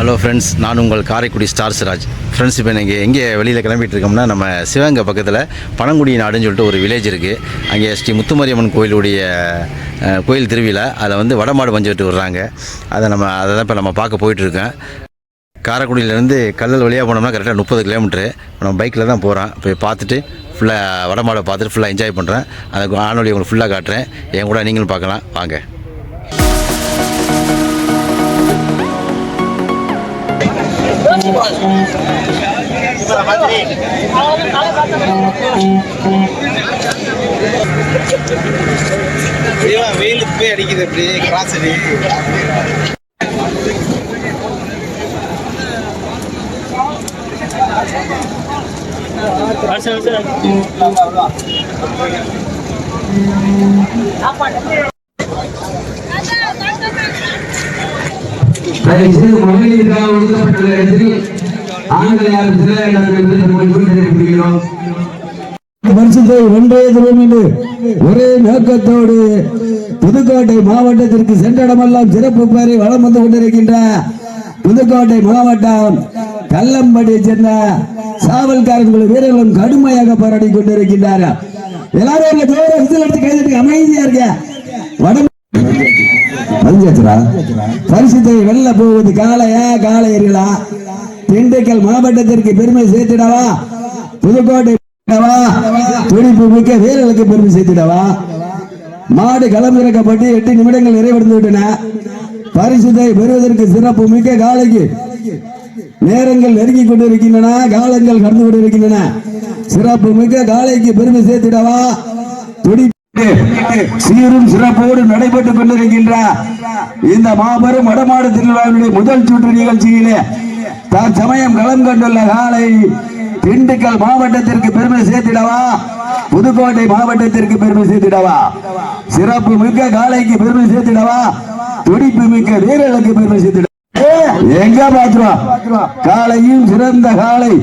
Hello friends, நான் உங்கள் Karaikudi star Siraj. Friends, இப்போ நீங்கள் எங்கே வெளியில் கிளம்பிட்டு இருக்கோம்னா, நம்ம சிவகங்கை பக்கத்தில் பனங்குடி நாடுன்னு சொல்லிட்டு ஒரு வில்லேஜ் இருக்குது. அங்கே ஸ்ரீ முத்துமாரியம்மன் கோயிலுடைய கோயில் திருவிழா. அதில் வந்து வடமாடு பஞ்சு விடுறாங்க. அதை தான் இப்போ நம்ம பார்க்க போயிட்டுருக்கோம். காரைக்குடியிலேருந்து கல்லல் வழியாக போனோம்னா கரெக்டாக 30 கிலோமீட்ரு. நம்ம பைக்கில் தான் போகிறோம். போய் பார்த்துட்டு ஃபுல்லாக வடமாடை பார்த்துட்டு ஃபுல்லாக என்ஜாய் பண்ணுறேன். அந்த ஆனொலி உங்களுக்கு ஃபுல்லாக காட்டுறேன். என் கூட நீங்களும் பார்க்கலாம் வாங்க. வெயிலுக்கு போய் அடிக்குது அப்படியே கிராஸ் அடி. மகளிருக்காக ஒதுக்கப்பட்டுள்ள இடத்தில் ஆண்கள் யாரும் சில வருஷத்தை ஒன்றே தரும் என்று ஒரே நோக்கத்தோடு புதுக்கோட்டை மாவட்டத்திற்கு சென்றடமெல்லாம் சிறப்பு பெயரை வளம் வந்து கொண்டிருக்கின்ற புதுக்கோட்டை மாவட்டம் கல்லம்படியை சேர்ந்த சாவல்காரர்கள் வீரர்களும் கடுமையாக போராடி கொண்டிருக்கின்றார்கள். எல்லாரும் அமைதியா இருக்க. பரிசுத்தை வெல்ல போவது காளையா காளையர்களா? திண்டுக்கல் மாவட்டத்திற்கு பெருமை சேர்த்திடவா? புதுக்கோட்டை துடிப்பு மிக்க வீரர்களுக்கு பெருமை சேர்த்திடவா? மாடு களம் இறக்கப்பட்டு 8 நிமிடங்கள் நிறைவடைந்து விட்டன. பரிசுத்தை பெறுவதற்கு சிறப்பு மிக்க காளைக்கு நேரங்கள் நெருங்கி கொண்டிருக்கின்றன. காலங்கள் கடந்து கொண்டிருக்கின்றன. சிறப்பு மிக்க காளைக்கு பெருமை சேர்த்திடவா? சீரும் சிறப்போடு நடைபெற்றுக் கொண்டிருக்கின்ற இந்த மாபெரும் வடமாடு திருவிழாவினுடைய முதல் சுற்று நிகழ்ச்சியிலே தற்சமயம் களம் கண்டுள்ள காளை திண்டுக்கல் மாவட்டத்திற்கு பெருமை சேர்த்திடவா? புதுக்கோட்டை மாவட்டத்திற்கு பெருமை சேர்த்திடவா? சிறப்பு மிக்க காளைக்கு பெருமை சேர்த்திடவா? துடிப்பு மிக்க வீரர்களுக்கு பெருமை சேர்த்திடவா? எங்க பாத்துருவா? காளையும் சிறந்த காளை,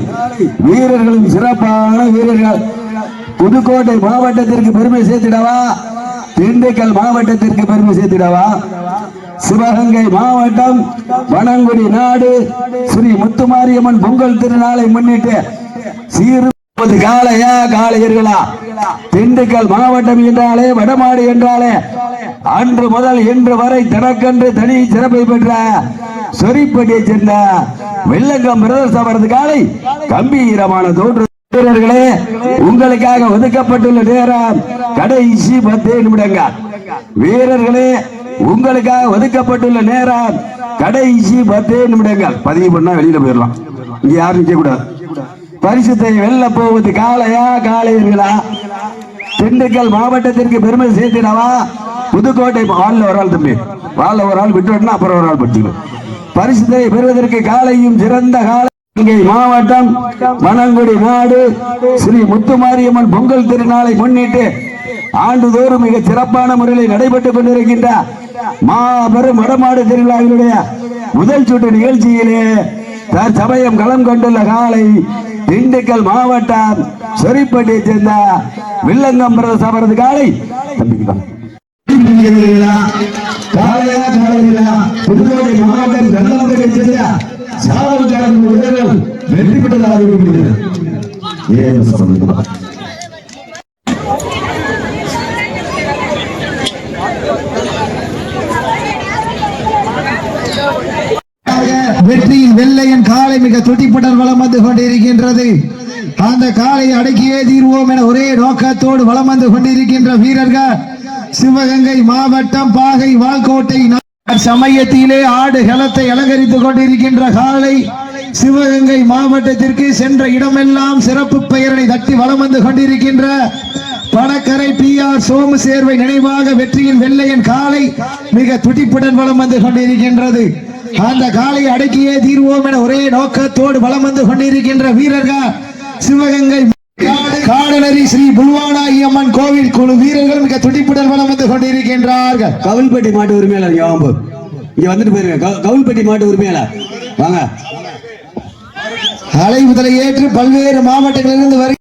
வீரர்களும் சிறப்பான வீரர்கள். புதுக்கோட்டை மாவட்டத்திற்கு பெருமை சேர்த்திடவா? திண்டுக்கல் மாவட்டத்திற்கு பெருமை சேர்த்திடவா? சிவகங்கை மாவட்டம் பனங்குடி நாடு ஸ்ரீ முத்துமாரியம்மன் பொங்கல் திருநாளை முன்னிட்டு சீரு காளையா காளையர்களா? திண்டுக்கல் மாவட்டம் என்றாலே வடமாடு என்றாலே அன்று முதல் இன்று வரை தனக்கென்று தனி சிறப்பை பெற்ற சொரிப்பட்டியை சேர்ந்த வெள்ளங்கம் பிரதர்ஸ் அவரது காலை கம்பீரமான தோற்று. வீரர்களே, உங்களுக்காக ஒதுக்கப்பட்டுள்ள நேரம் கடைசி 10 நிமிடங்கள். வீரர்களே, உங்களுக்காக ஒதுக்கப்பட்டுள்ள நேரம் கடைசி 10 நிமிடங்கள். பதிவு பண்ணா வெளியில போயிடலாம். இங்க யாரும் நிக்க கூடாது. பரிசுத்தை வெல்ல போவது காளையா காளையர்களா? திண்டுக்கல் மாவட்டத்திற்கு பெருமை சேர்த்திடவா? புதுக்கோட்டை வாழ்ல ஒரு ஆள் தம்பி, வாழ்ல ஒரு ஆள் விட்டு அப்புறம் ஒரு ஆள் படுத்திக்கணும். பரிசுத்தை பெறுவதற்கு காளையும் சிறந்த காலை மாவட்டம் பனங்குடி நாடு ஸ்ரீ முத்துமாரியம்மன் பொங்கல் திருநாளை முன்னிட்டு ஆண்டுதோறும் மிக சிறப்பான முறையில் நடைபெற்றுக் கொண்டிருக்கின்ற மாபெரும் வடமாடு திருவிழாவினுடைய முதல் சுற்று நிகழ்ச்சியிலே தற்சமயம் களம் கொண்டுள்ள காலை திண்டுக்கல் மாவட்டம் சொரிப்பட்டியை சேர்ந்த வில்லங்கம் பிரதர்ஸ் அவரது காலை புதுக்கோட்டை மாவட்டம் கல்லம்படியை சேர்ந்த சாவல்காரன் வீரர்கள் வெற்றி பெற்றதாக வெற்றியின் வெள்ளையன் காலை மிக துடிப்புடன் வலம் வந்து கொண்டிருக்கின்றது. அந்த காலை அடக்கியே தீர்வோம் என ஒரே நோக்கத்தோடு வலம் வந்து கொண்டிருக்கின்ற வீரர்கள் சிவகங்கை மாவட்டம் பாகை வால்கோட்டை சமயத்திலே ஆடு களத்தை அலங்கரித்துக் கொண்டிருக்கின்ற காலை சிவகங்கை மாவட்டத்திற்கு சென்ற இடமெல்லாம் சிறப்பு பெயரை தட்டி வலம் வந்து கொண்டிருக்கின்ற பணக்கரை PR சோமு சேர்வை நினைவாக வெற்றியின் வெள்ளையன் காலை மிக துடிப்புடன் வலம் வந்து கொண்டிருக்கின்றது. அந்த காலை அடக்கியே தீர்வோம் என ஒரே நோக்கத்தோடு வலம் வந்து கொண்டிருக்கின்ற வீரர்கள் சிவகங்கை காடலரி ஸ்ரீ புல்வானாயி அம்மன் கோவில் குழு வீரர்கள் மிக துடிப்புடன் வலம் வந்து கொண்டிருக்கின்றார்கள். கவுல்பட்டி மாட்டு உரிமையாளர் இங்க வந்துட்டு போயிருங்க. கவுல்பட்டி மாட்டு உரிமையாளர் வாங்க. அழைப்புதலை ஏற்று பல்வேறு மாவட்டங்களிலிருந்து வருகிற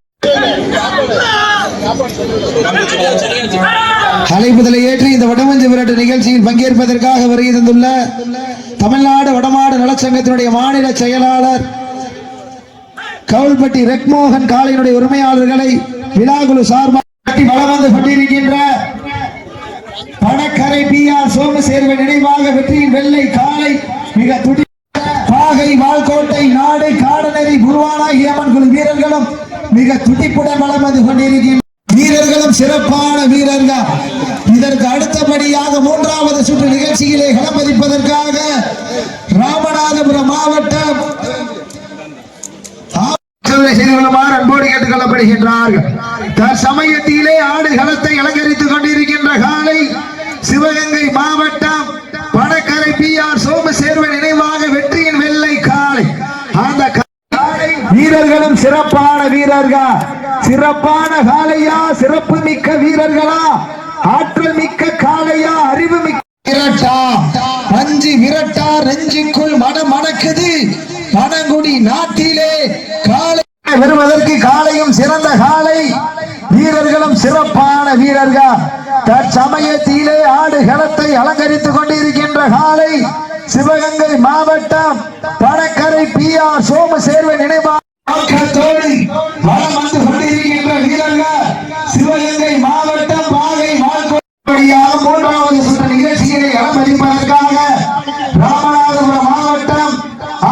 அழைப்புதலை ஏற்று இந்த வடமஞ்சு விரட்டு நிகழ்ச்சியில் பங்கேற்பதற்காக வருகை தந்துள்ள தமிழ்நாடு வடமாடு நலச்சங்கத்தினுடைய மாநில செயலாளர் கவுல்பட்டி ரெக்மோகன் காளையினுடைய உரிமையாளர்களை விழாக்குழு சார்பாக வலம் வந்து கொண்டிருக்கின்ற பணக்கரை PR சோமசேர்வன் நினைவாக வெற்றியின் வெள்ளை காளை மிக துடி பாகை வால்கோட்டை நாடு காடநெறி குருவானாகி அம்மன் குழு வீரர்களும் மிக துடிப்புடன் வலம் வந்து கொண்டிருக்கின்ற வீரர்களும் சிறப்பான வீரர்கள். இதற்கு அடுத்தபடியாக மூன்றாவது சுற்று நிகழ்ச்சியிலே களமதிப்பதற்காக ராமநாதபுரம் மாவட்டம் அன்போடு கேட்டுக் கொள்ளப்படுகின்றார்கள். தற்சமயத்திலே ஆடு களத்தை அலங்கரித்துக் கொண்டிருக்கின்ற காலை சிவகங்கை மாவட்டம் பணக்கரை PR சோமசேர்வன் நினைவாக வெற்றியின் வெள்ளை காலை. அந்த வீரர்களும் சிறப்பான வீரர்கள். சிறப்பான காளையா, சிறப்பு மிக்க வீரர்களா, ஆற்றல் மிக்க காளையா, அறிவு மிக்க விரட்டா, பஞ்சு விரட்டா, நெஞ்சுக்குள் மனம் மணக்குது. பனங்குடி நாட்டிலே காளை வருவதற்கு காளையும் சிறந்த காளை, வீரர்களும் சிறப்பான வீரர்கள். தற்சமயத்திலே ஆடு களத்தை அலங்கரித்துக் கொண்டிருக்கின்ற காளை சிவகங்கை மாவட்டம் பணக்கரை PR சோமசேர்வன் நினைவாக வலம் வந்து கொண்டிருக்கின்ற வீரர்கள் சிவகங்கை மாவட்டம் பாகை வால்கோட்டையாக மூன்றாவது சுற்று நிகழ்ச்சிகளை அலங்கரிப்பதற்காக ராமநாதபுரம் மாவட்டம்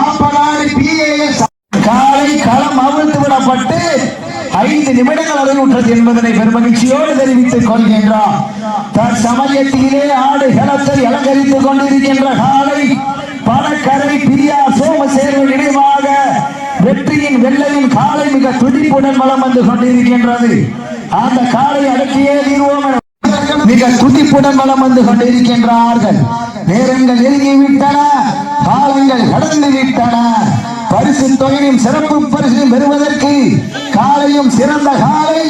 ஆப்பநாடு PAS காலை களம் அவிழ்த்து விடப்பட்டு 5 நிமிடங்கள் அறிவுற்றது என்பதனை பெருமகிழ்ச்சியோடு தெரிவித்துக் கொள்கின்றார். தற்சமயத்திலே ஆடு களத்தை அலங்கரித்துக் கொண்டிருக்கின்ற காலை பணக்கரை PR சோமசேர்வன் நினைவாக வெற்றியின் வெள்ளையின் காலை மிக துடிப்புடன் வலம் வந்து கொண்டிருக்கின்றது. அந்த காலை அடக்கியே தீர்வோம் மிக துடிப்புடன் வலம் வந்து கொண்டிருக்கின்றார்கள். நேரங்கள் நெருங்கிவிட்டன, காலங்கள் கடந்து விட்டன. பரிசு தொகையும் சிறப்பு பரிசையும் பெறுவதற்கு காலையும் சிறந்த காலை,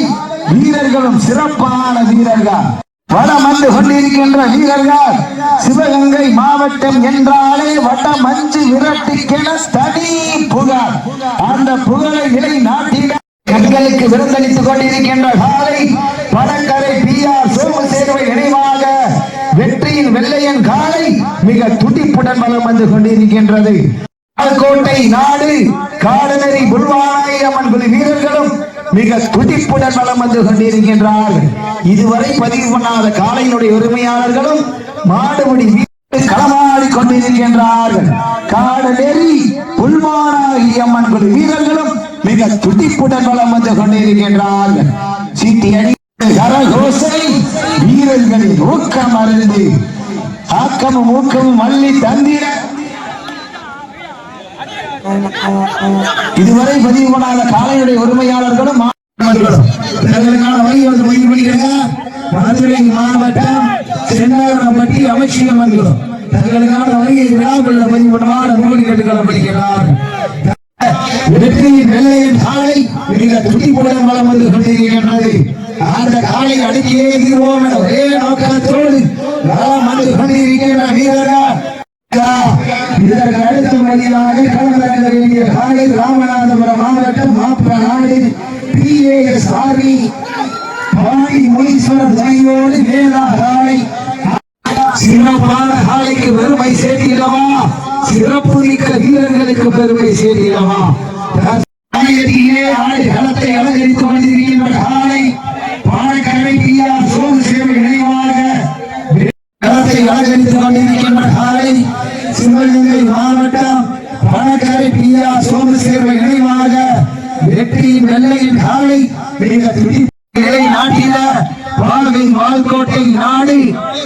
வீரர்களும் சிறப்பான வீரர்கள் வடம் வந்து கொண்டிருக்கின்ற வீரர்கள். சிவகங்கை மாவட்டம் என்றாலே வட மஞ்சு விரட்டிக்கென தனி புகழ். அந்த புகழை நிலை நாட்டிட கண்களுக்கு விருந்தளித்துக் கொண்டிருக்கின்ற காலை பணக்கரை PR சோமசேர்வன் நினைவாக வெற்றியின் வெள்ளையன் காலை மிக துடிப்புடன் வலம் வந்து கொண்டிருக்கின்றது. கோட்டை நாடு காடநெறி புல்வானாய் அம்மன் குழு வீரர்களும் மிக துடிப்புடன் வலம் வந்து கொண்டிருக்கின்றார்கள். இதுவரை பதிவு பண்ணாத காளையினுடைய உரிமையாளர்களும் மாடுபிடி வீரர்கள் களமாடி கொண்டிருக்கின்றார்கள். காடநெறி புல்வானாய் அம்மன் குழு வீரர்களும் மிக துடிப்புடன் வலம் வந்து கொண்டிருக்கின்றார்கள். சீட்டி அடி கரகோசை வீரர்களின் ஊக்கம் அருந்து ஆக்கமும் ஊக்கமும் அள்ளி தந்திர இதுவரை பதிவு பண்ணாத காளையுடைய உரிமையாளர்களும் மதுரை மாவட்டம் சென்னாரப்பட்டி அவசியம் வந்துள்ளோம். தங்களுக்கான வகையை விழாவுள்ள பதிவு பண்ணாமல் கேட்டுக் கொள்ளப்படுகிறார். வெற்றியின் வெள்ளையின் காலை மிக துடிப்புடன் வலம் வந்து கொண்டிருக்கின்றது. அந்த காலை அடக்கியே தீர்வோம் என ஒரே நோக்கத்தோடு வலம் வந்து கொண்டிருக்கின்ற வீரர்கள். இதற்கு அடுத்தபடியாக களமிறங்க வேண்டிய காலை ராமநாதபுரம் மாவட்டம் ஆப்பநாடு PAS ஆர்மி பாடி முனீஸ்வரர் துணையோடு வேதா காலை. சிறப்பான காலைக்கு பெருமை சேர்த்திடவா, சிறப்பு மிக்க வீரர்களுக்கு பெருமை சேர்த்திடவா. ஆடு களத்தை அலங்கரித்துக் கொண்டிருக்கின்ற காலை பணக்கரை PR சோமசேர்வன் நினைவாக களத்தை அலங்கரித்துக் கொண்டிருக்கின்ற காலை சிவகங்கை மாவட்டம் பணக்கரை PR சோமசேர்வன் நினைவாக வெற்றியின் வெள்ளையின் காலை மிக துடிப்புகளை நாட்டில பாகை வால்கோட்டை நாடு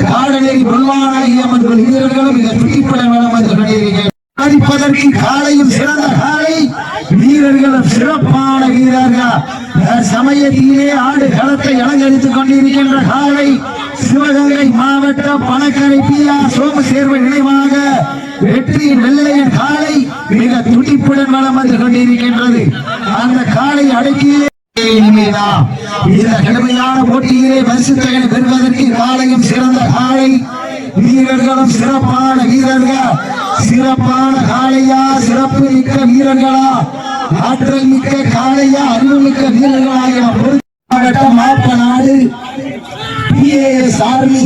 காடநெறி புல்வானாய் அம்மன் குழு வீரர்களும் மிக துடிப்புடன் வலம் வந்து கொண்டிருக்கிறார்கள். காலையும் சிறந்த காலை, வீரர்களும் சிறப்பான வீரர்கள். சமயத்திலே ஆடு களத்தை அலங்கரித்துக் கொண்டிருக்கின்ற காலை சிவகங்கை மாவட்டம் பணக்கரை PR சோமசேர்வன் நினைவாக வெற்றியின் வெள்ளையின் காலை மிக துடிப்புடன் வலம் வந்து கொண்டிருக்கின்றது. அந்த காலை அடக்கியே இந்த கடுமையான போட்டியிலே பரிசு தொகை பெறுவதற்கு காலையும் சிறந்த காலை, வீரர்களும் சிறப்பான வீரர்கள். சிறப்பான காளையா, சிறப்பு மிக்க வீரர்களா, ஆற்றல் மிக்க காளையா, அறிவு மிக்க வீரர்களாக மாவட்டம் ஆப்பநாடு PAS ஆர்மி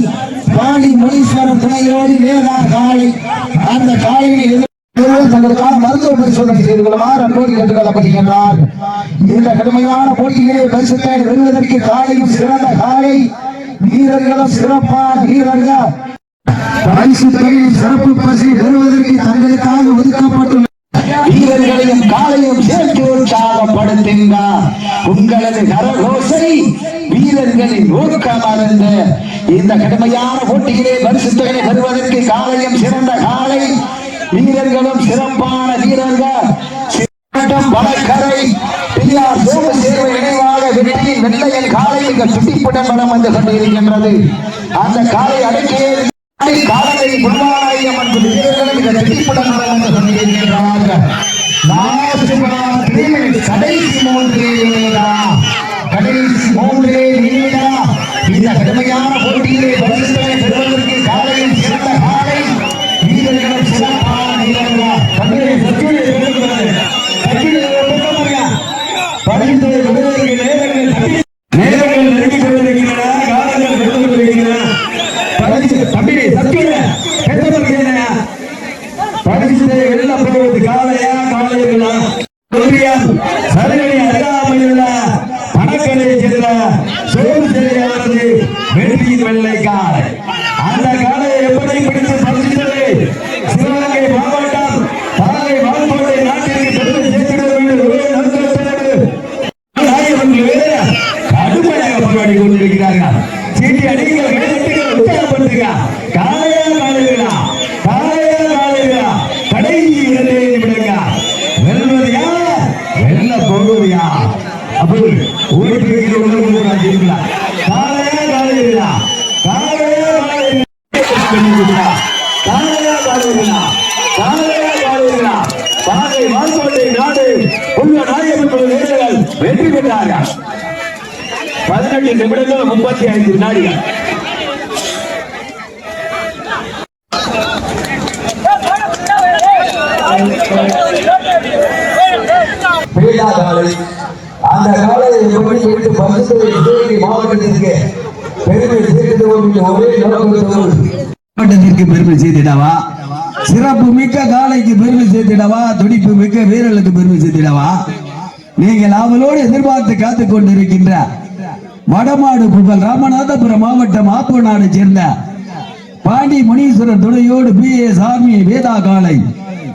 பாண்டி முனீஸ்வரன் துணையோடு வேதா காளை அந்த காளையை தங்களுக்கான மருத்துவ பரிசோதனை செய்து கொள்ளுமாறு அன்போடு கேட்டுக் கொள்ளப்படுகின்றார். இந்த கடுமையான போட்டிகளை பரிசுத்தை வெல்வதற்கு காளையும் சிறந்த காளை, வீரர்களும் சிறப்பான வீரர்கள். பரிசு தொகையில் சிறப்பு பரிசை பெறுவதற்கு தங்களுக்காக ஒதுக்கப்பட்டுள்ள வீரர்களையும் காலையும் சேர்த்து உற்சாகப்படுத்துகின்றார். உங்களது கரகோசை வீரர்களின் ஊக்கமறிந்து இந்த கடுமையான போட்டியிலே பரிசு தொகையை பெறுவதற்கு காலையும் சிறந்த காலை, வீரர்களும் சிறப்பான வீரர்கள். வடக்கரை பெரியார் சோமசேர்வை நினைவாக வெற்றியின் வெள்ளையன் காலை மிக துடிப்புடன் வளம் வந்து கொண்டிருக்கின்றது. அந்த காலை அடக்கியே காலத்தை புல்வாராயம்மன் வீரர்களும் மிக துடிப்புடன் வளம் வந்து கொண்டிருக்கின்றார்கள். கடைசி மூன்றே நிமிடம் இந்த கடுமையான போட்டியிலே பரிசுகளை பெறுவதற்கு காலையில் சிறந்த காலை, வீரர்களும் சிறப்பான வீரர்கள். நேரங்கள் நெருங்கிக் கொண்டிருக்கின்றன. காலங்கள் சென்று கொண்டிருக்கின்றன. பரிசுத்தை வெல்ல போவது காளையா காளையர்களா? சரகணி அருகாமையுள்ள பணக்கரையை சேர்ந்த சோமசேரியானது வெற்றியின் வெள்ளை காளை. அந்த காளையை எப்படி பிடித்து பரிசுத்தலை சிவகங்கை மாவட்டம் தாரை வாழ்கோட்டை நாட்டிற்கு பெருமை சேர்த்திட வேண்டும் ஒரே நோக்கத்தோடு கடுமையாக போராடி கொண்டிருக்கிறார்கள். சீட்டி அடிகள் கைதட்டுகள் உற்சாகப்படுத்துக. காளையா காளைகளா? காளையா காளைகளா? கடைசி 2 நிமிடங்கள். வெல்வது யார்? வெல்ல போவது யார்? அப்படி ஓடிட்டு இருக்கிற காளையா காளைகளா? காளையா காளைகளா? காளையா காளைகளா? காளையா காளைகளா? தாரை வாழ்கோட்டை நாடு உள்ள நாயகர்கள் வீரர்கள் வெற்றி பெற்றார்கள். 18 நிமிடங்கள் 35 வினாடிகள். அந்த காலையை எப்படி எடுத்து பரிசுத்தை மாவட்டத்திற்கு பெருமை சேர்த்திடுவோம் ஒரே நோக்கத்தோடு மாவட்டத்திற்கு பெருமை சேர்த்திடவா, சிறப்பு மிக்க காலைக்கு பெருமை சேர்த்திடவா, துடிப்பு மிக்க வீரர்களுக்கு பெருமை சேர்த்திடவா, நீங்கள் அவளோடு எதிர்பார்த்து காத்துக் கொண்டிருக்கின்ற வடமாடு புகழ் ராமநாதபுரம் மாவட்டம் ஆப்பநாடு சேர்ந்த பாண்டி முனீஸ்வரர் துணையோடு BS ஆர்மி வேதா காலை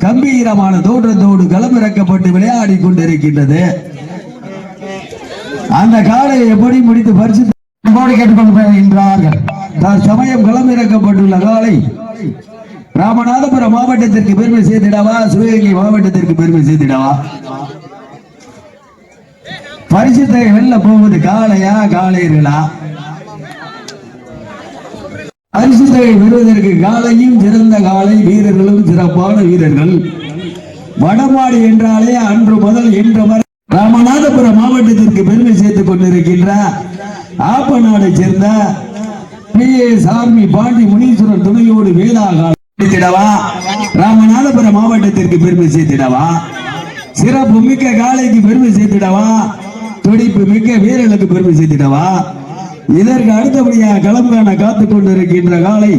கம்பீரமான தோற்றத்தோடு களமிறக்கப்பட்டு விளையாடி கொண்டிருக்கின்றது. அந்த காலையை எப்படி முடித்து பரிசு கேட்டுக்கொண்டிருக்கிறார்கள். தற்சமயம் களமிறக்கப்பட்டுள்ள காலை ராமநாதபுரம் மாவட்டத்திற்கு பெருமை சேர்த்திடவா, சிவகங்கை மாவட்டத்திற்கு பெருமை சேர்த்திடவா? பரிசுத்தை வெல்ல போவது காளையா காளையர்களா? பரிசுத்தை பெறுவதற்கு காலையும் சிறந்த காலை, வீரர்களும் சிறப்பான வீரர்கள். வடமாடு என்றாலே அன்று முதல் இன்று வரை ராமநாதபுரம் மாவட்டத்திற்கு பெருமை சேர்த்துக் கொண்டிருக்கின்ற ஆப்பநாடை சேர்ந்த BS ஆர்மி பாண்டி முனீஸ்வரர் துணையோடு வேதா காலை ராமநாதபுரம் மாவட்டத்திற்கு பெருமை சேர்த்திடவா, சிறப்பு மிக்க காலைக்கு பெருமை சேர்த்திடவா, துடிப்பு மிக்க வீரர்களுக்கு பெருமை சேர்த்திடவா? இதற்கு அடுத்தபடியாக களம் காண காத்துக் கொண்டிருக்கின்ற காலை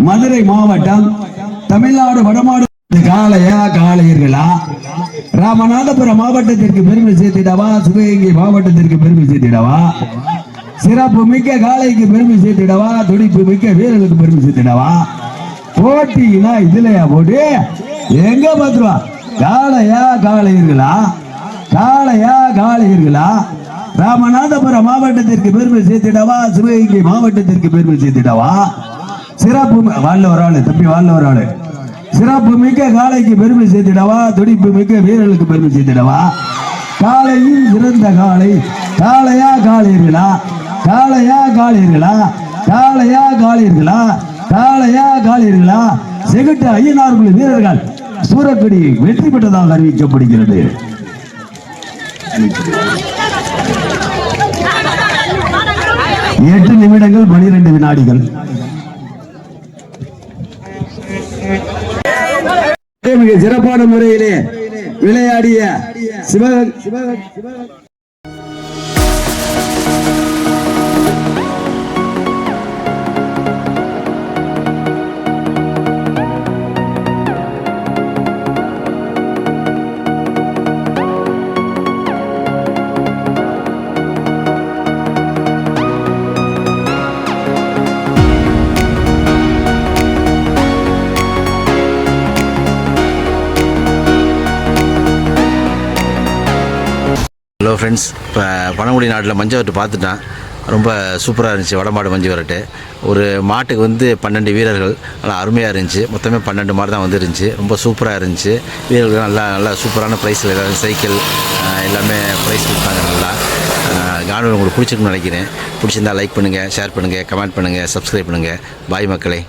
மதுரை மாவட்டம் தமிழ்நாடு வடமாடு காளையா காளையர்களா? ராமநாதபுரம் மாவட்டத்திற்கு பெருமை சேர்த்திடவா, சிவகங்கை மாவட்டத்திற்கு பெருமை சேர்த்திடவா? சிறப்பு மிக்க காளைக்கு பெருமை சேர்த்திடவா, துடிப்பு மிக்க வீரர்களுக்கு பெருமை சேர்த்திடவா? போட்டினா இதுலயா போட்டு எங்க பாத்துருவா? காளையா காளையர்களா? காளையா காளையர்களா? ராமநாதபுரம் மாவட்டத்திற்கு பெருமை சேர்த்திடவா, சிவகங்கை மாவட்டத்திற்கு பெருமை சேர்த்திடவா? சிறப்பு வாழ்ல ஒரு ஆளு தம்பி, வாழ்ல ஒரு ஆளு. சிறப்பு மிக்க காளைக்கு பெருமை சேர்த்திடவா, துடிப்பு மிக்க வீரர்களுக்கு பெருமை சேர்த்திடவா? காளையும் சிறந்த காளை. காளையா காளையர்களா? காளையா காளையர்களா? காளையா காளையர்களா? காளையா காளையர்களா? செகுட்டு ஐயனார்குழு வீரர்கள் சூரக்கடி வெற்றி பெற்றதாக அறிவிக்கப்படுகிறது. 8 நிமிடங்கள் 12 வினாடிகள். மிக சிறப்பான முறையிலே விளையாடிய சிவகங்கை ஹலோ ஃப்ரெண்ட்ஸ், இப்போ பனங்குடி நாட்டில் மஞ்சள் வரட்டு பார்த்துட்டான். ரொம்ப சூப்பராக இருந்துச்சு வடமாடு மஞ்சள் வரட்டு. ஒரு மாட்டுக்கு வந்து 12 வீரர்கள், நல்லா அருமையாக இருந்துச்சு. மொத்தமே 12 மாடு தான் வந்துருந்துச்சு. ரொம்ப சூப்பராக இருந்துச்சு. வீரர்கள் நல்லா சூப்பரான ப்ரைஸில் ஏதாவது சைக்கிள் எல்லாமே ப்ரைஸ் கொடுத்தாங்க. நல்லா காணொலி உங்களுக்கு பிடிச்சிருக்குன்னு நினைக்கிறேன். பிடிச்சிருந்தா லைக் பண்ணுங்கள், ஷேர் பண்ணுங்கள், கமெண்ட் பண்ணுங்கள், சப்ஸ்கிரைப் பண்ணுங்கள். பாய் மக்களே.